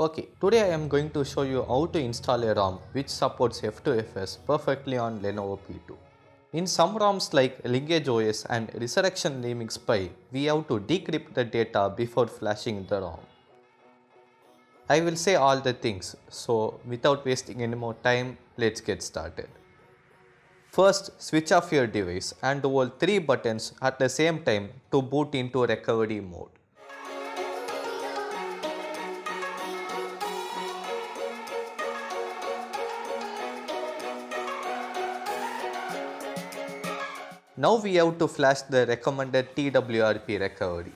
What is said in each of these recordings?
Okay, today I am going to show you how to install a ROM which supports F2FS perfectly on Lenovo P2. In some ROMs like Lineage OS and Resurrection Remix Pi, we have to decrypt the data before flashing the ROM. I will say all the things, so without wasting any more time, let's get started. First, switch off your device and hold 3 buttons at the same time to boot into recovery mode. Now we have to flash the recommended TWRP recovery.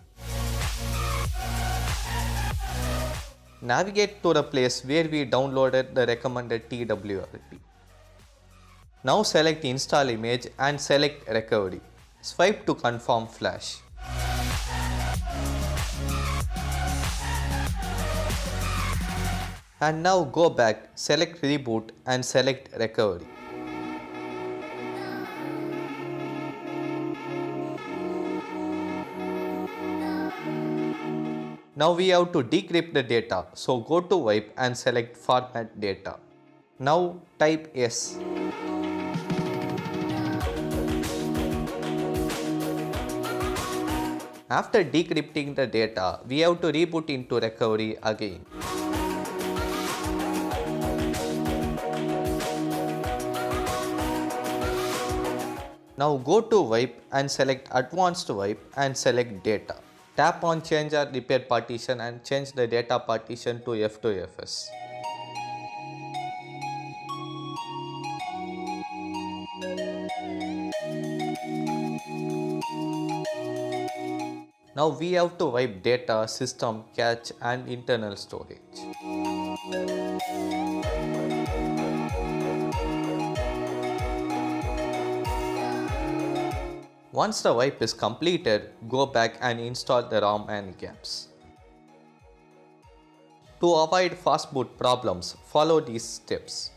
Navigate to the place where we downloaded the recommended TWRP. Now select install image and select recovery. Swipe to confirm flash. And now go back, select reboot and select recovery. Now we have to decrypt the data, so go to wipe and select format data. Now type yes. After decrypting the data, we have to reboot into recovery again. Now go to wipe and select advanced wipe and select data. Tap on change or repair partition and change the data partition to F2FS. Now we have to wipe data, system, cache and internal storage. Once the wipe is completed, go back and install the ROM and gaps. To avoid Fastboot problems, follow these steps.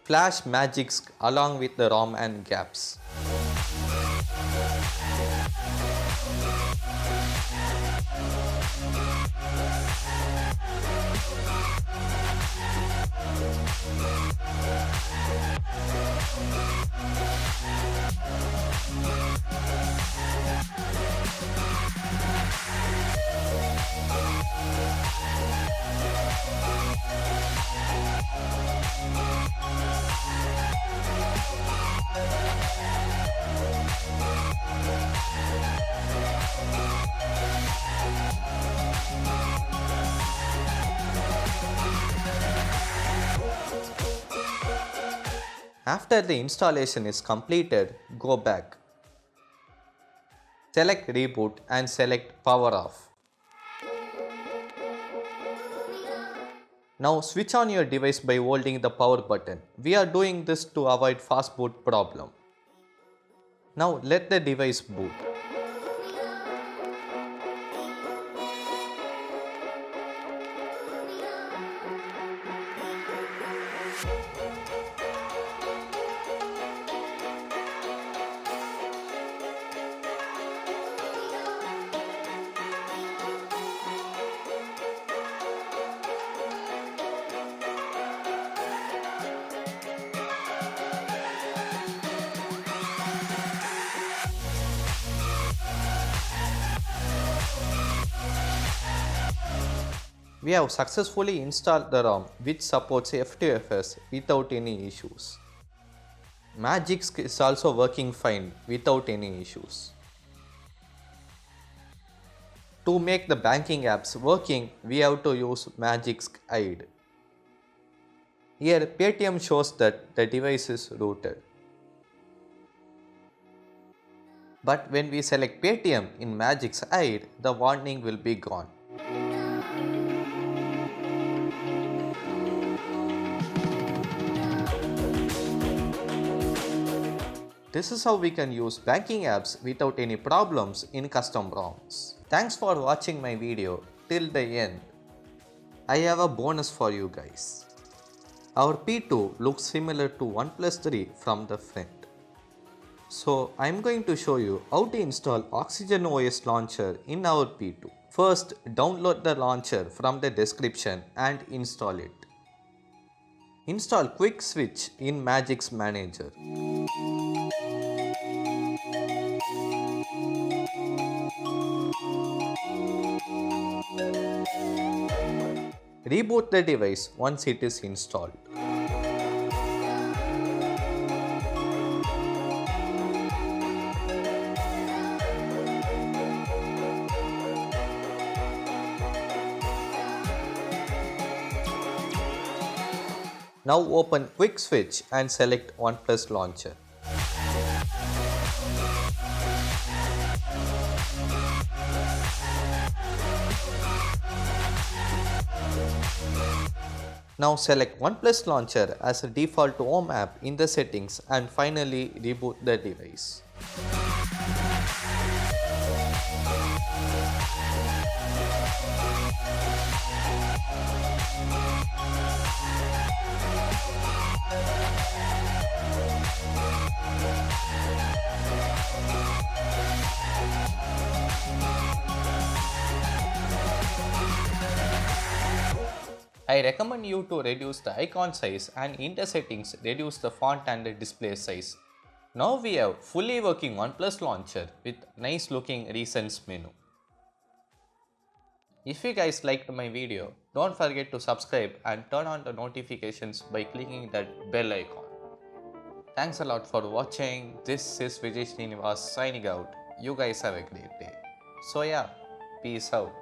Flash Magisk along with the ROM and gaps. After the installation is completed, go back. Select reboot and select power off. Now switch on your device by holding the power button. We are doing this to avoid Fastboot problem. Now let the device boot. We have successfully installed the ROM which supports F2FS without any issues. Magisk is also working fine without any issues. To make the banking apps working, we have to use Magisk hide. Here Paytm shows that the device is rooted. But when we select Paytm in Magisk hide, the warning will be gone. This is how we can use banking apps without any problems in custom ROMs. Thanks for watching my video till the end. I have a bonus for you guys. Our P2 looks similar to OnePlus 3 from the front. So I'm going to show you how to install Oxygen OS launcher in our P2. First, download the launcher from the description and install it. Install Quick Switch in Magisk Manager. Reboot the device once it is installed. Now open Quick Switch and select OnePlus launcher. Now select OnePlus launcher as a default home app in the settings and finally reboot the device. I recommend you to reduce the icon size and in the settings reduce the font and the display size. Now we have fully working OnePlus launcher with nice looking recents menu. If you guys liked my video, don't forget to subscribe and turn on the notifications by clicking that bell icon. Thanks a lot for watching. This is Vijay Srinivas signing out. You guys have a great day. So yeah, peace out.